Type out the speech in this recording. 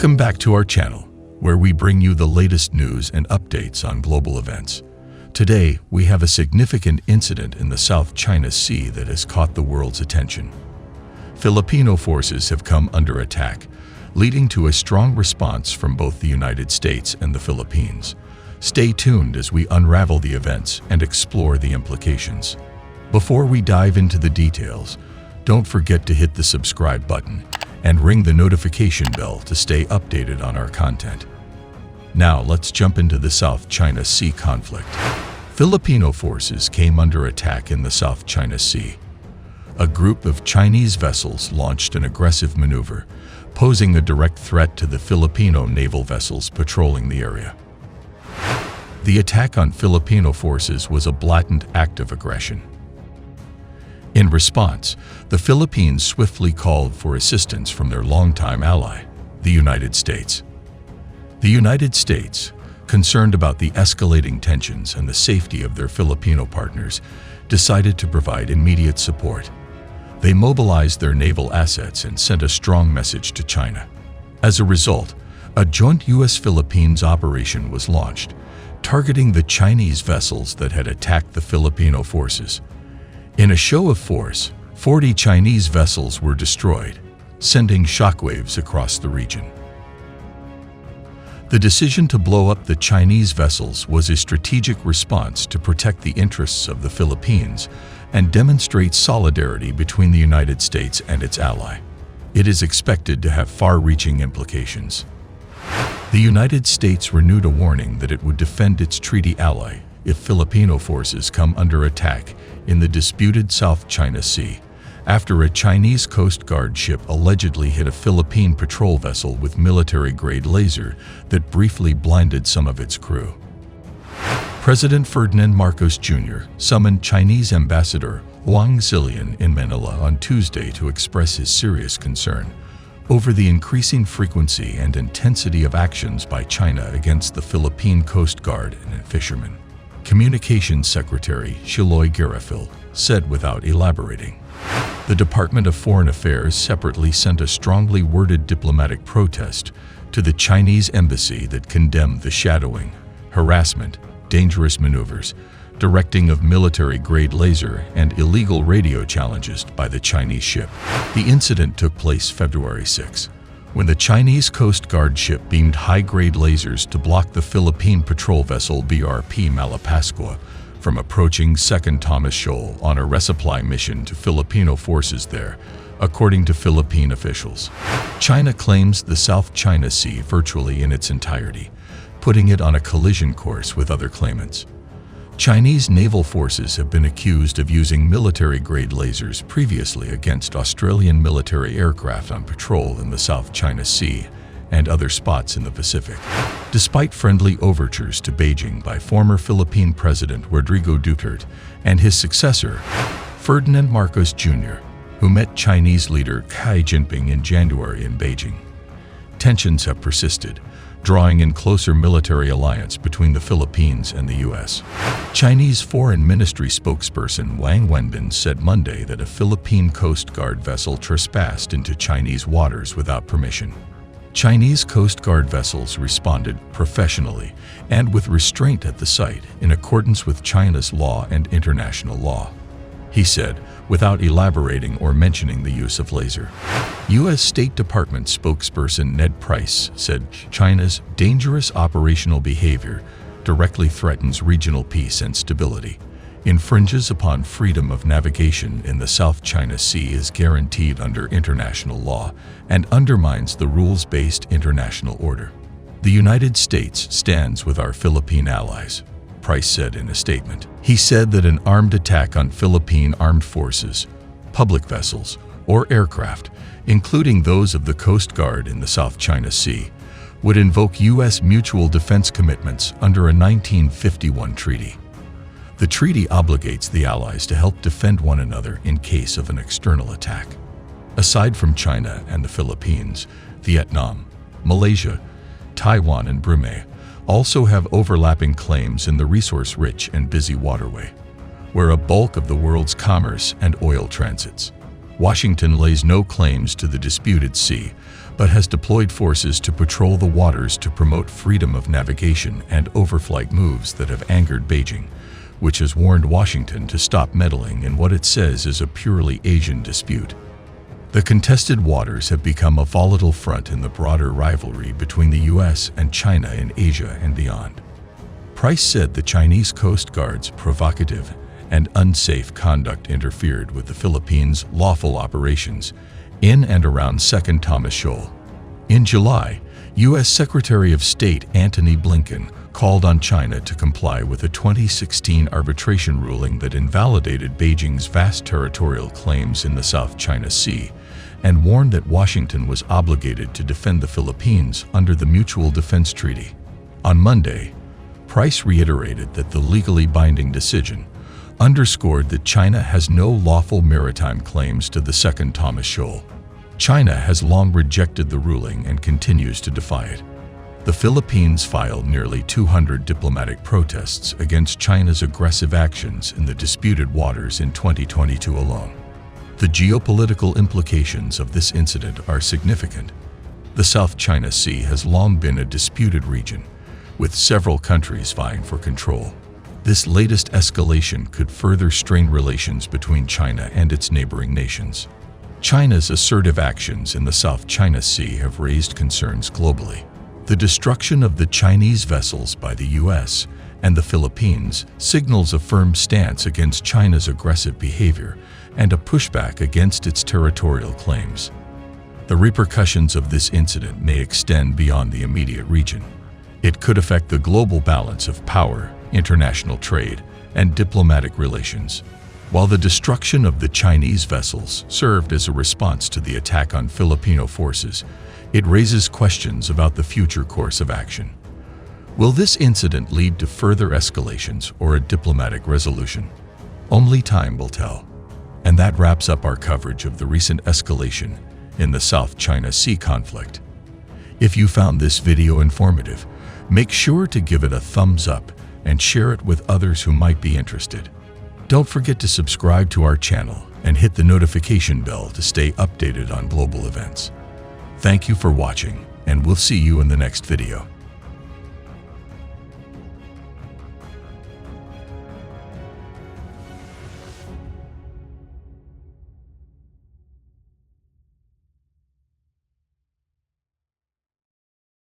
Welcome back to our channel, where we bring you the latest news and updates on global events. Today, we have a significant incident in the South China Sea that has caught the world's attention. Filipino forces have come under attack, leading to a strong response from both the United States and the Philippines. Stay tuned as we unravel the events and explore the implications. Before we dive into the details, don't forget to hit the subscribe button and ring the notification bell to stay updated on our content. Now let's jump into the South China Sea conflict. Filipino forces came under attack in the South China Sea. A group of Chinese vessels launched an aggressive maneuver, posing a direct threat to the Filipino naval vessels patrolling the area. The attack on Filipino forces was a blatant act of aggression. In response, the Philippines swiftly called for assistance from their longtime ally, the United States. The United States, concerned about the escalating tensions and the safety of their Filipino partners, decided to provide immediate support. They mobilized their naval assets and sent a strong message to China. As a result, a joint U.S.-Philippines operation was launched, targeting the Chinese vessels that had attacked the Filipino forces. In a show of force, 40 Chinese vessels were destroyed, sending shockwaves across the region. The decision to blow up the Chinese vessels was a strategic response to protect the interests of the Philippines and demonstrate solidarity between the United States and its ally. It is expected to have far-reaching implications. The United States renewed a warning that it would defend its treaty ally if Filipino forces come under attack in the disputed South China Sea, after a Chinese Coast Guard ship allegedly hit a Philippine patrol vessel with military-grade laser that briefly blinded some of its crew. President Ferdinand Marcos Jr. summoned Chinese Ambassador Wang Zilian in Manila on Tuesday to express his serious concern over the increasing frequency and intensity of actions by China against the Philippine Coast Guard and fishermen. Communications Secretary Xiloy Garifil said without elaborating. The Department of Foreign Affairs separately sent a strongly worded diplomatic protest to the Chinese embassy that condemned the shadowing, harassment, dangerous maneuvers, directing of military-grade laser and illegal radio challenges by the Chinese ship. The incident took place February 6, when the Chinese Coast Guard ship beamed high-grade lasers to block the Philippine patrol vessel BRP Malapascua from approaching 2nd Thomas Shoal on a resupply mission to Filipino forces there, according to Philippine officials. China claims the South China Sea virtually in its entirety, putting it on a collision course with other claimants. Chinese naval forces have been accused of using military-grade lasers previously against Australian military aircraft on patrol in the South China Sea and other spots in the Pacific. Despite friendly overtures to Beijing by former Philippine President Rodrigo Duterte and his successor, Ferdinand Marcos Jr., who met Chinese leader Xi Jinping in January in Beijing, tensions have persisted, drawing in closer military alliance between the Philippines and the U.S. Chinese Foreign Ministry spokesperson Wang Wenbin said Monday that a Philippine Coast Guard vessel trespassed into Chinese waters without permission. Chinese Coast Guard vessels responded professionally and with restraint at the site in accordance with China's law and international law, he said, without elaborating or mentioning the use of laser. U.S. State Department spokesperson Ned Price said China's dangerous operational behavior directly threatens regional peace and stability, infringes upon freedom of navigation in the South China Sea as guaranteed under international law, and undermines the rules-based international order. The United States stands with our Philippine allies, Price said in a statement. He said that an armed attack on Philippine armed forces, public vessels, or aircraft, including those of the Coast Guard in the South China Sea, would invoke U.S. mutual defense commitments under a 1951 treaty. The treaty obligates the allies to help defend one another in case of an external attack. Aside from China and the Philippines, Vietnam, Malaysia, Taiwan, and Brunei also have overlapping claims in the resource-rich and busy waterway, where a bulk of the world's commerce and oil transits. Washington lays no claims to the disputed sea, but has deployed forces to patrol the waters to promote freedom of navigation and overflight moves that have angered Beijing, which has warned Washington to stop meddling in what it says is a purely Asian dispute. The contested waters have become a volatile front in the broader rivalry between the U.S. and China in Asia and beyond. Price said the Chinese Coast Guard's provocative and unsafe conduct interfered with the Philippines' lawful operations in and around Second Thomas Shoal. In July, U.S. Secretary of State Antony Blinken called on China to comply with a 2016 arbitration ruling that invalidated Beijing's vast territorial claims in the South China Sea and warned that Washington was obligated to defend the Philippines under the Mutual Defense Treaty. On Monday, Price reiterated that the legally binding decision underscored that China has no lawful maritime claims to the Second Thomas Shoal. China has long rejected the ruling and continues to defy it. The Philippines filed nearly 200 diplomatic protests against China's aggressive actions in the disputed waters in 2022 alone. The geopolitical implications of this incident are significant. The South China Sea has long been a disputed region, with several countries vying for control. This latest escalation could further strain relations between China and its neighboring nations. China's assertive actions in the South China Sea have raised concerns globally. The destruction of the Chinese vessels by the U.S. and the Philippines signals a firm stance against China's aggressive behavior and a pushback against its territorial claims. The repercussions of this incident may extend beyond the immediate region. It could affect the global balance of power, international trade, and diplomatic relations. While the destruction of the Chinese vessels served as a response to the attack on Filipino forces, it raises questions about the future course of action. Will this incident lead to further escalations or a diplomatic resolution? Only time will tell. And that wraps up our coverage of the recent escalation in the South China Sea conflict. If you found this video informative, make sure to give it a thumbs up and share it with others who might be interested. Don't forget to subscribe to our channel and hit the notification bell to stay updated on global events. Thank you for watching, and we'll see you in the next video.